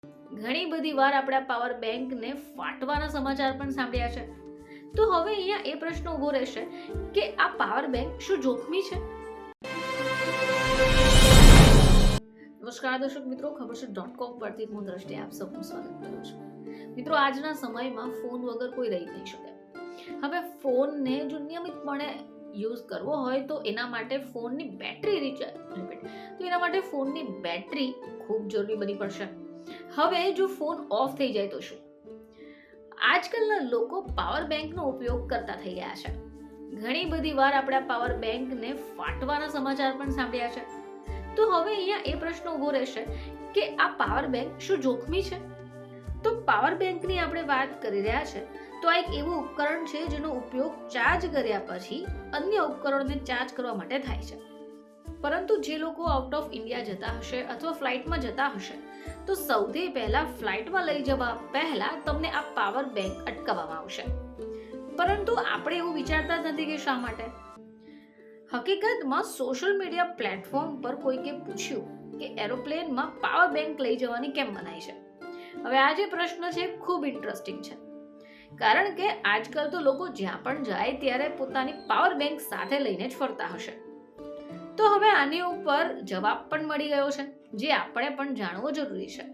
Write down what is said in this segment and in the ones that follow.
ઘણી બધી વાર આપણે આ પાવર બેંકને ફાટવાના સમાચાર પણ સાંભળ્યા છે. તો હવે અહીંયા એ પ્રશ્ન ઊભો રહેશે કે આ પાવર બેંક શું જોખમી છે? નમસ્કાર દર્શક મિત્રો, ખબર.com પરથી હું દ્રષ્ટિ આપ સૌનું સ્વાગત કરું છું. મિત્રો, આજના સમયમાં ફોન વગર કોઈ રહી નહીં શકે. હવે ફોનને જો નિયમિતપણે યુઝ કરવો હોય તો એના માટે ફોનની બેટરી ફોનની બેટરી ખૂબ જરૂરી બની પડશે. હવે જો ફોન ઓફ થઈ જાય તો શું? આજકાલના લોકો પાવર બેંકનો ઉપયોગ કરતા થઈ ગયા છે. ઘણી બધી વાર આપણે આ પાવર બેંકને ફાટવાના સમાચાર પણ સાંભળ્યા છે. તો હવે અહીંયા એ પ્રશ્ન ઊભો રહેશે કે આ પાવર બેંક શું જોખમી છે? તો પાવર બેંકની આપણે વાત કરી રહ્યા છે તો આ એક એવું ઉપકરણ છે જેનો ઉપયોગ ચાર્જ કર્યા પછી અન્ય ઉપકરણોને ચાર્જ કરવા માટે થાય છે. પરંતુ જે લોકો આઉટ ઓફ ઇન્ડિયા જતા હશે અથવા ફ્લાઇટમાં જતા હશે તો સૌથી પહેલા ફ્લાઇટમાં લઈ જવા પહેલા તમને આ પાવર બેંક અટકાવવામાં આવશે. પરંતુ આપણે એવું વિચારતા જ નથી કે શા માટે. હકીકતમાં સોશિયલ મીડિયા પ્લેટફોર્મ પર કોઈકે પૂછ્યું કે એરોપ્લેનમાં પાવર બેંક લઈ જવાની કેમ મનાઈ છે. હવે આ જે પ્રશ્ન છે ખૂબ ઇન્ટરેસ્ટિંગ છે, કારણ કે આજકાલ તો લોકો જ્યાં પણ જાય ત્યારે પોતાની પાવર બેંક સાથે લઈને જ ફરતા હશે. તો હવે આની ઉપર જવાબ પણ મળી ગયો છે જે આપણે પણ જાણવો જરૂરી છે.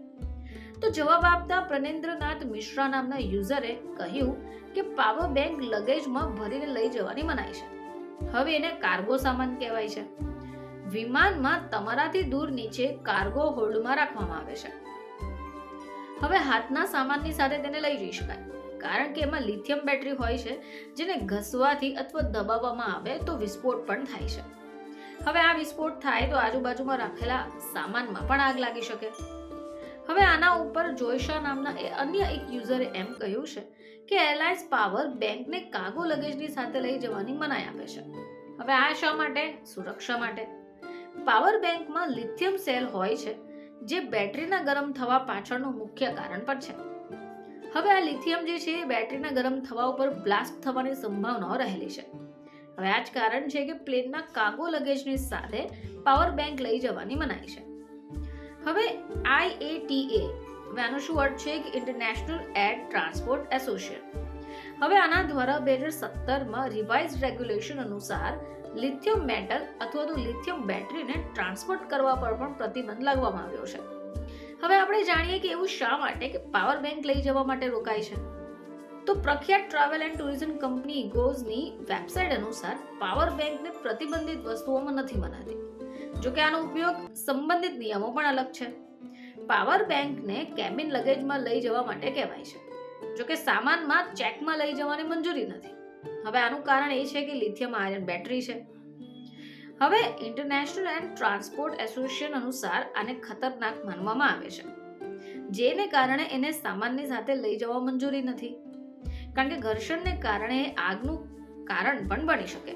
તો જવાબ આપતા પ્રનેન્દ્રનાથ મિશ્રા નામના યુઝરે કહ્યું કે પાવર બેંક લગેજમાં ભરીને લઈ જવાની મનાઈ છે. હવે એને કાર્ગો સામાન કહેવાય છે. વિમાનમાં તમારાથી દૂર નીચે કાર્ગો હોલ્ડમાં રાખવામાં આવે છે. હવે હાથના સામાનની સાથે તેને લઈ જઈ શકાય, કારણ કે એમાં લિથિયમ બેટરી હોય છે જેને ઘસવાથી અથવા દબાવવામાં આવે તો વિસ્ફોટ પણ થાય છે. હવે આ વિસ્ફોટ થાય તો આજુબાજુમાં રાખેલા સામાનમાં પણ આગ લાગી શકે. હવે આના ઉપર જોયશા નામના અન્ય એક યુઝરે એમ કહ્યું છે કે એરલાઇન્સ પાવર બેંકને કાર્ગો લગેજની સાથે લઈ જવાની મનાઈ આપે છે. હવે આ શા માટે? સુરક્ષા માટે. પાવર બેંકમાં લિથિયમ સેલ હોય છે જે બેટરીના ગરમ થવા પાછળનું મુખ્ય કારણ પણ છે. હવે આ લિથિયમ જે છે એ બેટરીના ગરમ થવા ઉપર બ્લાસ્ટ થવાની સંભાવનાઓ રહેલી છે. હવે આ જ કારણ છે કે પ્લેનના કાર્ગો લગેજની સાથે પાવર બેંક લઈ જવાની મનાઈ છે. હવે IATA, આનો શું અર્થ છે કે ઇન્ટરનેશનલ એર ટ્રાન્સપોર્ટ એસોસિએશન. હવે આના દ્વારા 2017માં રિવાઇઝડ રેગ્યુલેશન અનુસાર લિથિયમ મેટલ અથવા તો લિથિયમ બેટરીને ટ્રાન્સપોર્ટ કરવા પર પણ પ્રતિબંધ લાગવામાં આવ્યો છે. હવે આપણે જાણીએ કે એવું શા માટે કે પાવર બેંક લઈ જવા માટે રોકાય છે. તો પ્રખ્યાત ટ્રાવેલ એન્ડ ટુરિઝમ કંપની ઇગોઝની વેબસાઇટ અનુસાર પાવર બેંકને પ્રતિબંધિત વસ્તુઓમાં નથી મનાતી. જોકે આનો ઉપયોગ સંબંધિત નિયમો પણ અલગ છે. પાવર બેંકને કેબિન લગેજમાં લઈ જવા માટે કહેવાય છે, જોકે સામાનમાં ચેકમાં લઈ જવાની મંજૂરી નથી. હવે આનું કારણ એ છે કે લિથિયમ આયર્ન બેટરી છે. હવે ઇન્ટરનેશનલ એર ટ્રાન્સપોર્ટ એસોસિએશન અનુસાર આને ખતરનાક માનવામાં આવે છે, જેને કારણે એને સામાનની સાથે લઈ જવા મંજૂરી નથી, કારણ કે ઘર્ષણને કારણે આગનું કારણ પણ બની શકે.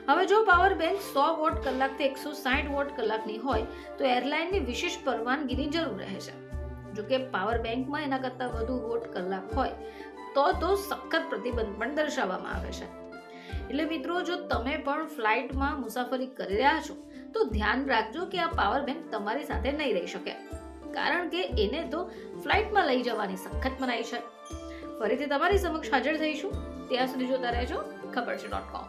હવે જો પાવર બેંક 100 વોટ કલાકથી 160 વોટ કલાકની હોય તો એરલાઇનની વિશેષ પરવાનગીની જરૂર રહે છે. જો કે પાવર બેંકમાં એના કરતાં વધુ વોટ કલાક હોય તો સખત પ્રતિબંધ પણ દર્શાવવામાં આવે છે. એટલે મિત્રો, જો તમે પણ ફ્લાઇટમાં મુસાફરી કરી રહ્યા છો તો ધ્યાન રાખજો કે આ પાવર બેંક તમારી સાથે નહીં રહી શકે, કારણ કે એને તો ફ્લાઇટમાં લઈ જવાની સખત મનાઈ છે. ફરીથી તમારી સમક્ષ હાજર થઈશું. ત્યાં સુધી જોતા રહેજો ખબર.com.